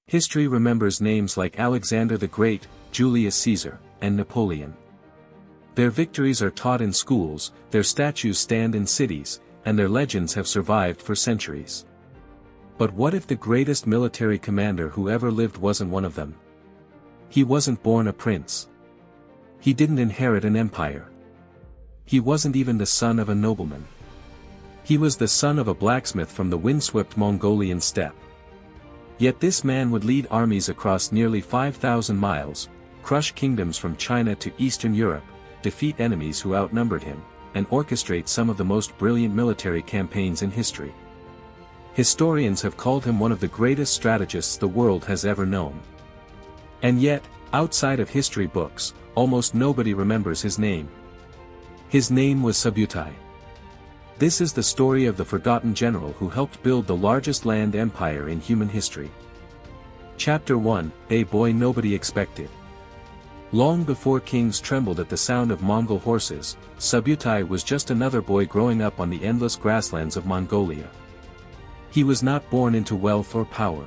History remembers names like Alexander the Great, Julius Caesar, and Napoleon. Their victories are taught in schools, their statues stand in cities, and their legends have survived for centuries. But what if the greatest military commander who ever lived wasn't one of them? He wasn't born a prince. He didn't inherit an empire. He wasn't even the son of a nobleman. He was the son of a blacksmith from the windswept Mongolian steppe. Yet this man would lead armies across nearly 5,000 miles, crush kingdoms from China to Eastern Europe, defeat enemies who outnumbered him, and orchestrate some of the most brilliant military campaigns in history. Historians have called him one of the greatest strategists the world has ever known. And yet, outside of history books, almost nobody remembers his name. His name was Subutai. This is the story of the forgotten general who helped build the largest land empire in human history. Chapter 1, A Boy Nobody Expected. Long before kings trembled at the sound of Mongol horses, Subutai was just another boy growing up on the endless grasslands of Mongolia. He was not born into wealth or power.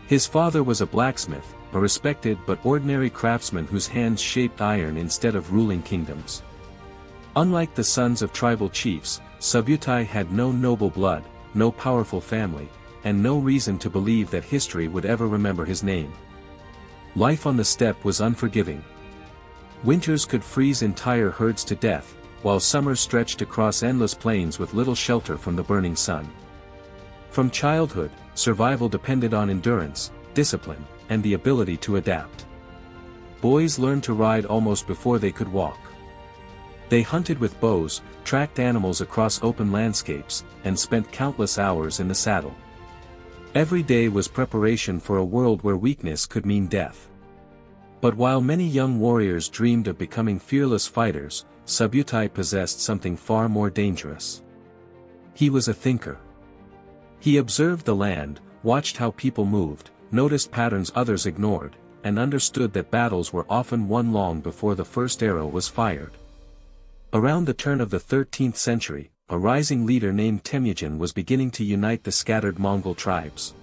His father was a blacksmith, a respected but ordinary craftsman whose hands shaped iron instead of ruling kingdoms. Unlike the sons of tribal chiefs, Subutai had no noble blood, no powerful family, and no reason to believe that history would ever remember his name. Life on the steppe was unforgiving. Winters could freeze entire herds to death, while summers stretched across endless plains with little shelter from the burning sun. From childhood, survival depended on endurance, discipline, and the ability to adapt. Boys learned to ride almost before they could walk. They hunted with bows, tracked animals across open landscapes, and spent countless hours in the saddle. Every day was preparation for a world where weakness could mean death. But while many young warriors dreamed of becoming fearless fighters, Subutai possessed something far more dangerous. He was a thinker. He observed the land, watched how people moved, noticed patterns others ignored, and understood that battles were often won long before the first arrow was fired. Around the turn of the 13th century, a rising leader named Temujin was beginning to unite the scattered Mongol tribes.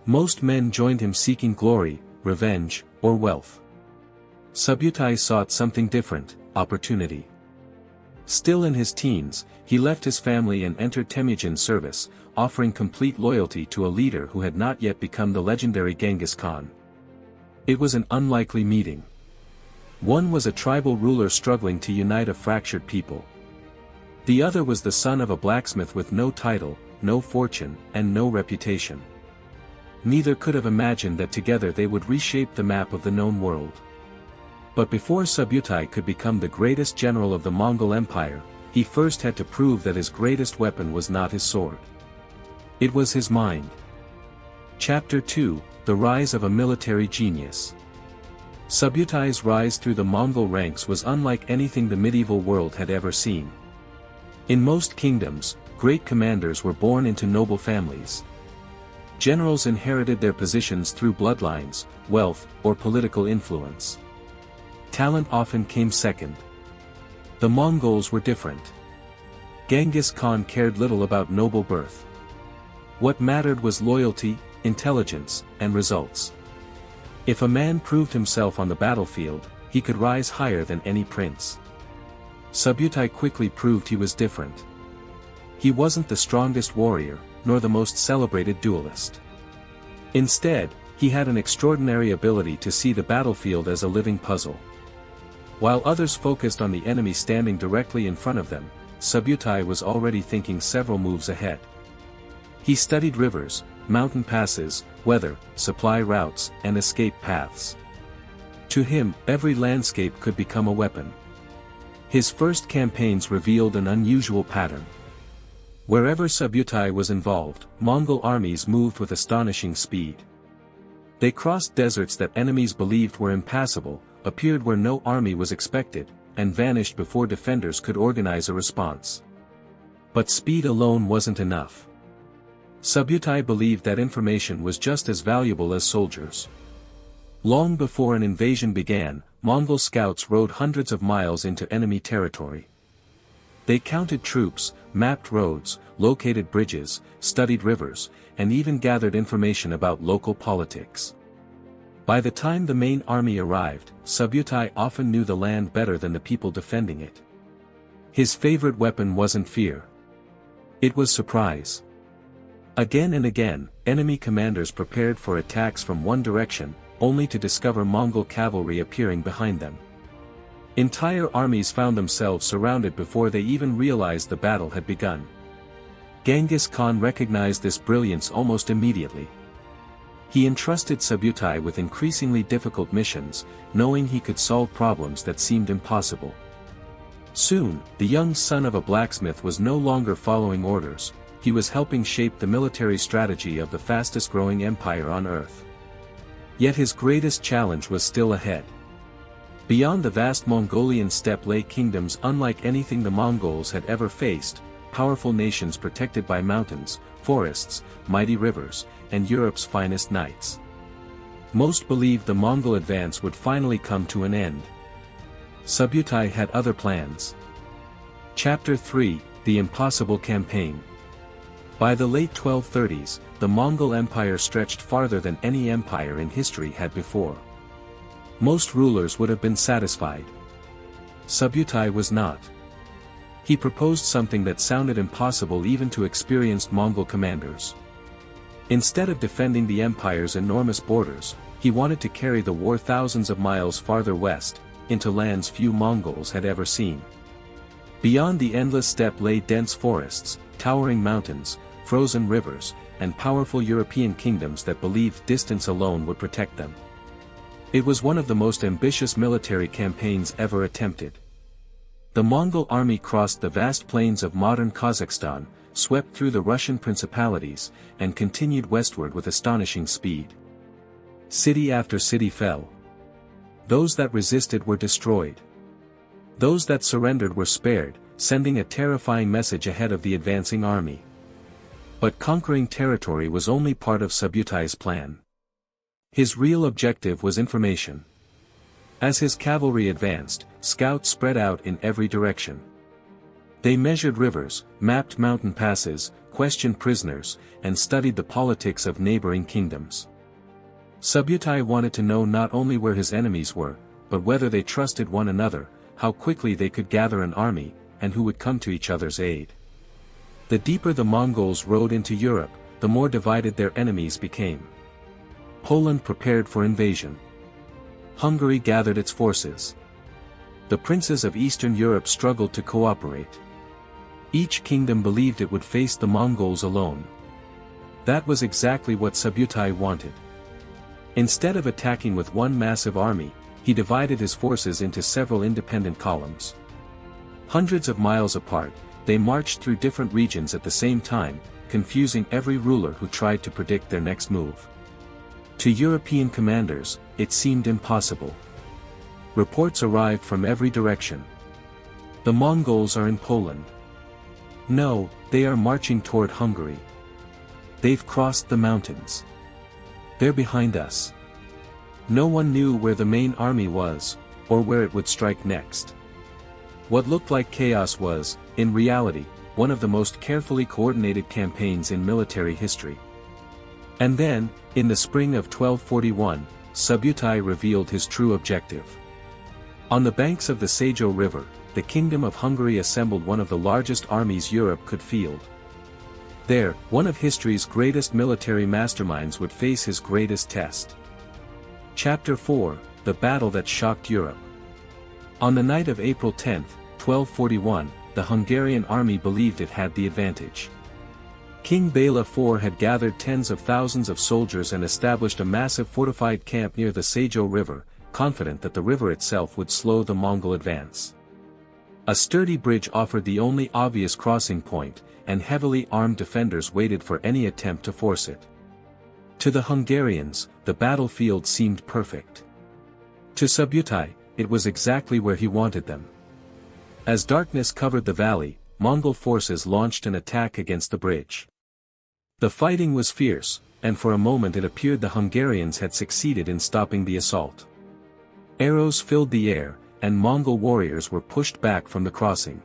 Most men joined him seeking glory, revenge, or wealth. Subutai sought something different, opportunity. Still in his teens, he left his family and entered Temujin's service, offering complete loyalty to a leader who had not yet become the legendary Genghis Khan. It was an unlikely meeting. One was a tribal ruler struggling to unite a fractured people. The other was the son of a blacksmith with no title, no fortune, and no reputation. Neither could have imagined that together they would reshape the map of the known world. But before Subutai could become the greatest general of the Mongol Empire, he first had to prove that his greatest weapon was not his sword. It was his mind. Chapter 2, The Rise of a Military Genius. Subutai's rise through the Mongol ranks was unlike anything the medieval world had ever seen. In most kingdoms, great commanders were born into noble families. Generals inherited their positions through bloodlines, wealth, or political influence. Talent often came second. The Mongols were different. Genghis Khan cared little about noble birth. What mattered was loyalty, intelligence, and results. If a man proved himself on the battlefield, he could rise higher than any prince. Subutai quickly proved he was different. He wasn't the strongest warrior, nor the most celebrated duelist. Instead, he had an extraordinary ability to see the battlefield as a living puzzle. While others focused on the enemy standing directly in front of them, Subutai was already thinking several moves ahead. He studied rivers, mountain passes, weather, supply routes, and escape paths. To him, every landscape could become a weapon. His first campaigns revealed an unusual pattern. Wherever Subutai was involved, Mongol armies moved with astonishing speed. They crossed deserts that enemies believed were impassable, appeared where no army was expected, and vanished before defenders could organize a response. But speed alone wasn't enough. Subutai believed that information was just as valuable as soldiers. Long before an invasion began, Mongol scouts rode hundreds of miles into enemy territory. They counted troops, mapped roads, located bridges, studied rivers, and even gathered information about local politics. By the time the main army arrived, Subutai often knew the land better than the people defending it. His favorite weapon wasn't fear. It was surprise. Again and again, enemy commanders prepared for attacks from one direction, only to discover Mongol cavalry appearing behind them. Entire armies found themselves surrounded before they even realized the battle had begun. Genghis Khan recognized this brilliance almost immediately. He entrusted Subutai with increasingly difficult missions, knowing he could solve problems that seemed impossible. Soon, the young son of a blacksmith was no longer following orders, he was helping shape the military strategy of the fastest-growing empire on earth. Yet his greatest challenge was still ahead. Beyond the vast Mongolian steppe lay kingdoms unlike anything the Mongols had ever faced, powerful nations protected by mountains, forests, mighty rivers, and Europe's finest knights. Most believed the Mongol advance would finally come to an end. Subutai had other plans. Chapter 3, The Impossible Campaign. By the late 1230s, the Mongol Empire stretched farther than any empire in history had before. Most rulers would have been satisfied. Subutai was not. He proposed something that sounded impossible even to experienced Mongol commanders. Instead of defending the empire's enormous borders, he wanted to carry the war thousands of miles farther west, into lands few Mongols had ever seen. Beyond the endless steppe lay dense forests, towering mountains, frozen rivers, and powerful European kingdoms that believed distance alone would protect them. It was one of the most ambitious military campaigns ever attempted. The Mongol army crossed the vast plains of modern Kazakhstan, swept through the Russian principalities, and continued westward with astonishing speed. City after city fell. Those that resisted were destroyed. Those that surrendered were spared, sending a terrifying message ahead of the advancing army. But conquering territory was only part of Subutai's plan. His real objective was information. As his cavalry advanced, scouts spread out in every direction. They measured rivers, mapped mountain passes, questioned prisoners, and studied the politics of neighboring kingdoms. Subutai wanted to know not only where his enemies were, but whether they trusted one another, how quickly they could gather an army, and who would come to each other's aid. The deeper the Mongols rode into Europe, the more divided their enemies became. Poland prepared for invasion. Hungary gathered its forces. The princes of Eastern Europe struggled to cooperate. Each kingdom believed it would face the Mongols alone. That was exactly what Subutai wanted. Instead of attacking with one massive army, he divided his forces into several independent columns. Hundreds of miles apart, they marched through different regions at the same time, confusing every ruler who tried to predict their next move. To European commanders, it seemed impossible. Reports arrived from every direction. The Mongols are in Poland. No, they are marching toward Hungary. They've crossed the mountains. They're behind us. No one knew where the main army was, or where it would strike next. What looked like chaos was, in reality, one of the most carefully coordinated campaigns in military history. And then, in the spring of 1241, Subutai revealed his true objective. On the banks of the Sejo River, the Kingdom of Hungary assembled one of the largest armies Europe could field. There, one of history's greatest military masterminds would face his greatest test. Chapter 4, The Battle That Shocked Europe. On the night of April 10, 1241, the Hungarian army believed it had the advantage. King Bela IV had gathered tens of thousands of soldiers and established a massive fortified camp near the Sejo River, confident that the river itself would slow the Mongol advance. A sturdy bridge offered the only obvious crossing point, and heavily armed defenders waited for any attempt to force it. To the Hungarians, the battlefield seemed perfect. To Subutai, it was exactly where he wanted them. As darkness covered the valley, Mongol forces launched an attack against the bridge. The fighting was fierce, and for a moment it appeared the Hungarians had succeeded in stopping the assault. Arrows filled the air, and Mongol warriors were pushed back from the crossing.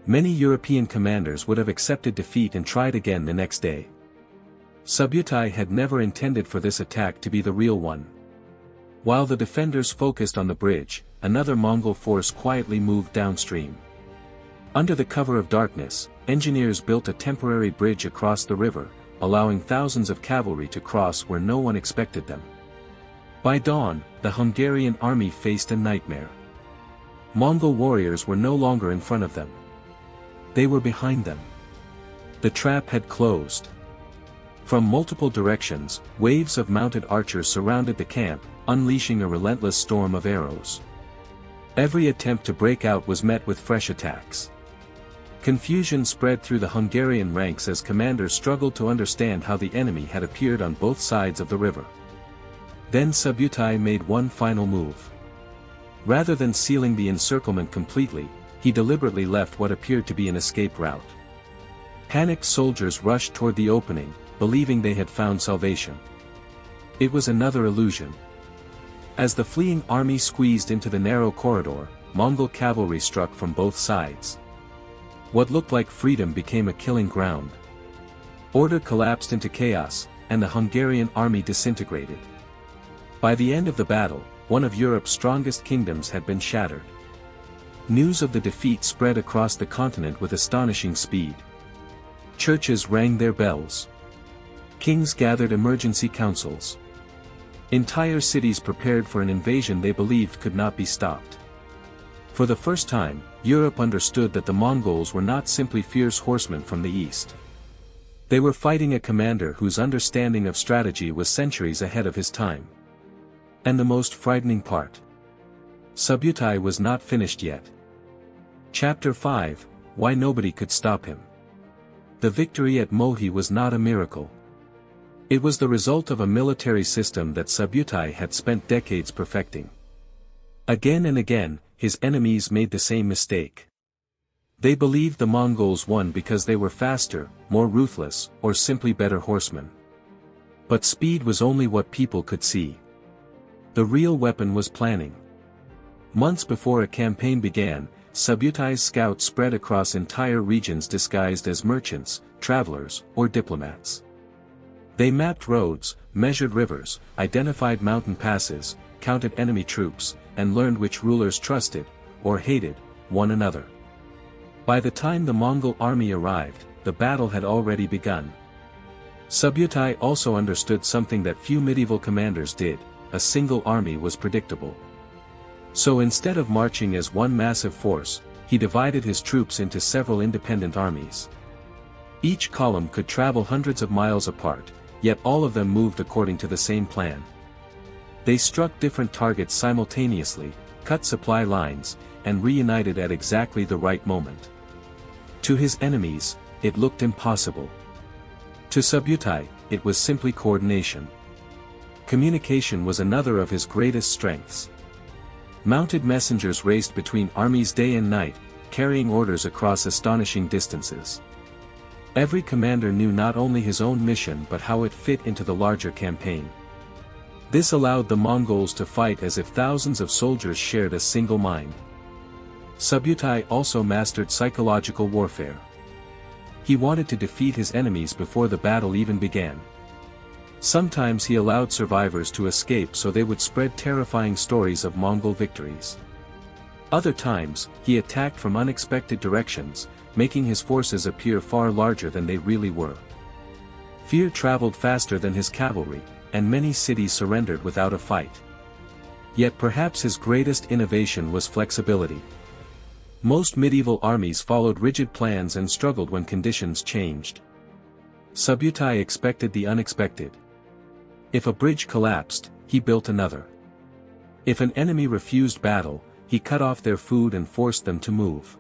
Many European commanders would have accepted defeat and tried again the next day. Subutai had never intended for this attack to be the real one. While the defenders focused on the bridge, another Mongol force quietly moved downstream. Under the cover of darkness, engineers built a temporary bridge across the river, allowing thousands of cavalry to cross where no one expected them. By dawn, the Hungarian army faced a nightmare. Mongol warriors were no longer in front of them. They were behind them. The trap had closed. From multiple directions, waves of mounted archers surrounded the camp, unleashing a relentless storm of arrows. Every attempt to break out was met with fresh attacks. Confusion spread through the Hungarian ranks as commanders struggled to understand how the enemy had appeared on both sides of the river. Then Subutai made one final move. Rather than sealing the encirclement completely, he deliberately left what appeared to be an escape route. Panicked soldiers rushed toward the opening, believing they had found salvation. It was another illusion. As the fleeing army squeezed into the narrow corridor, Mongol cavalry struck from both sides. What looked like freedom became a killing ground. Order collapsed into chaos, and the Hungarian army disintegrated. By the end of the battle, one of Europe's strongest kingdoms had been shattered. News of the defeat spread across the continent with astonishing speed. Churches rang their bells. Kings gathered emergency councils. Entire cities prepared for an invasion they believed could not be stopped. For the first time, Europe understood that the Mongols were not simply fierce horsemen from the east. They were fighting a commander whose understanding of strategy was centuries ahead of his time. And the most frightening part. Subutai was not finished yet. Chapter 5, Why Nobody Could Stop Him. The victory at Mohi was not a miracle. It was the result of a military system that Subutai had spent decades perfecting. Again and again, his enemies made the same mistake. They believed the Mongols won because they were faster, more ruthless, or simply better horsemen. But speed was only what people could see. The real weapon was planning. Months before a campaign began, Subutai's scouts spread across entire regions disguised as merchants, travelers, or diplomats. They mapped roads, measured rivers, identified mountain passes, counted enemy troops, and learned which rulers trusted, or hated, one another. By the time the Mongol army arrived, the battle had already begun. Subutai also understood something that few medieval commanders did: a single army was predictable. So instead of marching as one massive force, he divided his troops into several independent armies. Each column could travel hundreds of miles apart, yet all of them moved according to the same plan. They struck different targets simultaneously, cut supply lines, and reunited at exactly the right moment. To his enemies, it looked impossible. To Subutai, it was simply coordination. Communication was another of his greatest strengths. Mounted messengers raced between armies day and night, carrying orders across astonishing distances. Every commander knew not only his own mission but how it fit into the larger campaign. This allowed the Mongols to fight as if thousands of soldiers shared a single mind. Subutai also mastered psychological warfare. He wanted to defeat his enemies before the battle even began. Sometimes he allowed survivors to escape so they would spread terrifying stories of Mongol victories. Other times, he attacked from unexpected directions, making his forces appear far larger than they really were. Fear traveled faster than his cavalry, and many cities surrendered without a fight. Yet perhaps his greatest innovation was flexibility. Most medieval armies followed rigid plans and struggled when conditions changed. Subutai expected the unexpected. If a bridge collapsed, he built another. If an enemy refused battle, he cut off their food and forced them to move.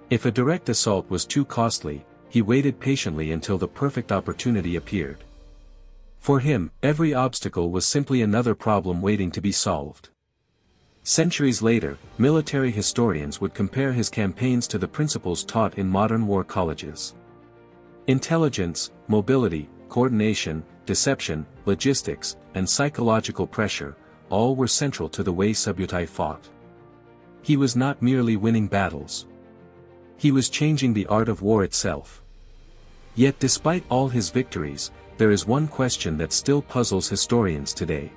If a direct assault was too costly, he waited patiently until the perfect opportunity appeared. For him, every obstacle was simply another problem waiting to be solved. Centuries later, military historians would compare his campaigns to the principles taught in modern war colleges. Intelligence, mobility, coordination, deception, logistics, and psychological pressure, all were central to the way Subutai fought. He was not merely winning battles. He was changing the art of war itself. Yet despite all his victories, there is one question that still puzzles historians today.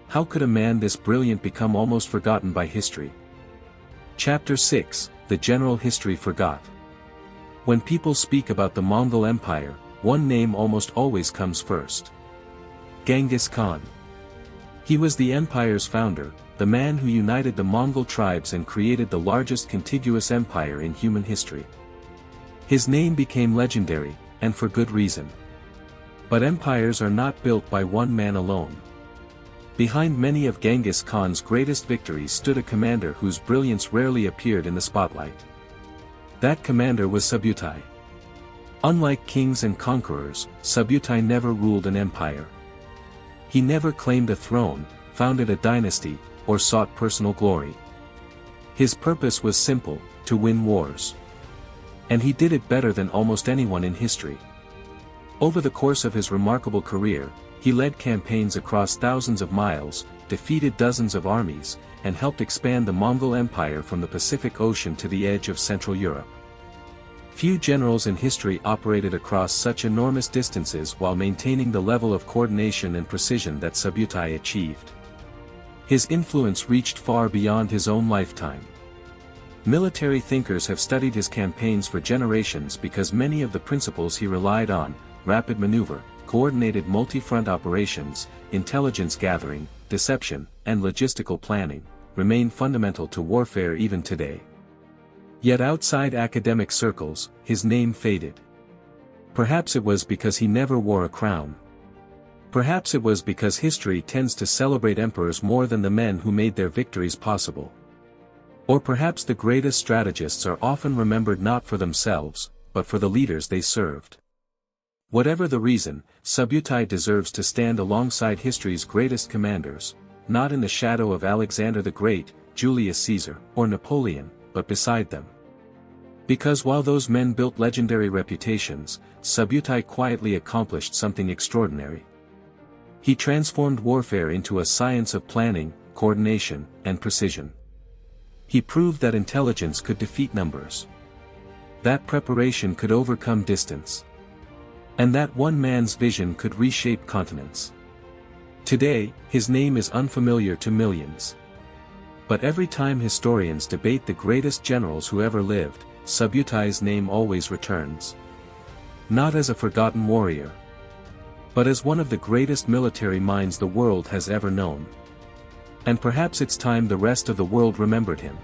How could a man this brilliant become almost forgotten by history? Chapter 6, The General History Forgot. When people speak about the Mongol Empire, one name almost always comes first. Genghis Khan. He was the empire's founder, the man who united the Mongol tribes and created the largest contiguous empire in human history. His name became legendary, and for good reason. But empires are not built by one man alone. Behind many of Genghis Khan's greatest victories stood a commander whose brilliance rarely appeared in the spotlight. That commander was Subutai. Unlike kings and conquerors, Subutai never ruled an empire. He never claimed a throne, founded a dynasty, or sought personal glory. His purpose was simple: to win wars. And he did it better than almost anyone in history. Over the course of his remarkable career, he led campaigns across thousands of miles, defeated dozens of armies, and helped expand the Mongol Empire from the Pacific Ocean to the edge of Central Europe. Few generals in history operated across such enormous distances while maintaining the level of coordination and precision that Subutai achieved. His influence reached far beyond his own lifetime. Military thinkers have studied his campaigns for generations because many of the principles he relied on, rapid maneuver, coordinated multi-front operations, intelligence gathering, deception, and logistical planning, remain fundamental to warfare even today. Yet outside academic circles, his name faded. Perhaps it was because he never wore a crown. Perhaps it was because history tends to celebrate emperors more than the men who made their victories possible. Or perhaps the greatest strategists are often remembered not for themselves, but for the leaders they served. Whatever the reason, Subutai deserves to stand alongside history's greatest commanders, not in the shadow of Alexander the Great, Julius Caesar, or Napoleon, but beside them. Because while those men built legendary reputations, Subutai quietly accomplished something extraordinary. He transformed warfare into a science of planning, coordination, and precision. He proved that intelligence could defeat numbers. That preparation could overcome distance. And that one man's vision could reshape continents. Today, his name is unfamiliar to millions. But every time historians debate the greatest generals who ever lived, Subutai's name always returns. Not as a forgotten warrior, but as one of the greatest military minds the world has ever known. And perhaps it's time the rest of the world remembered him.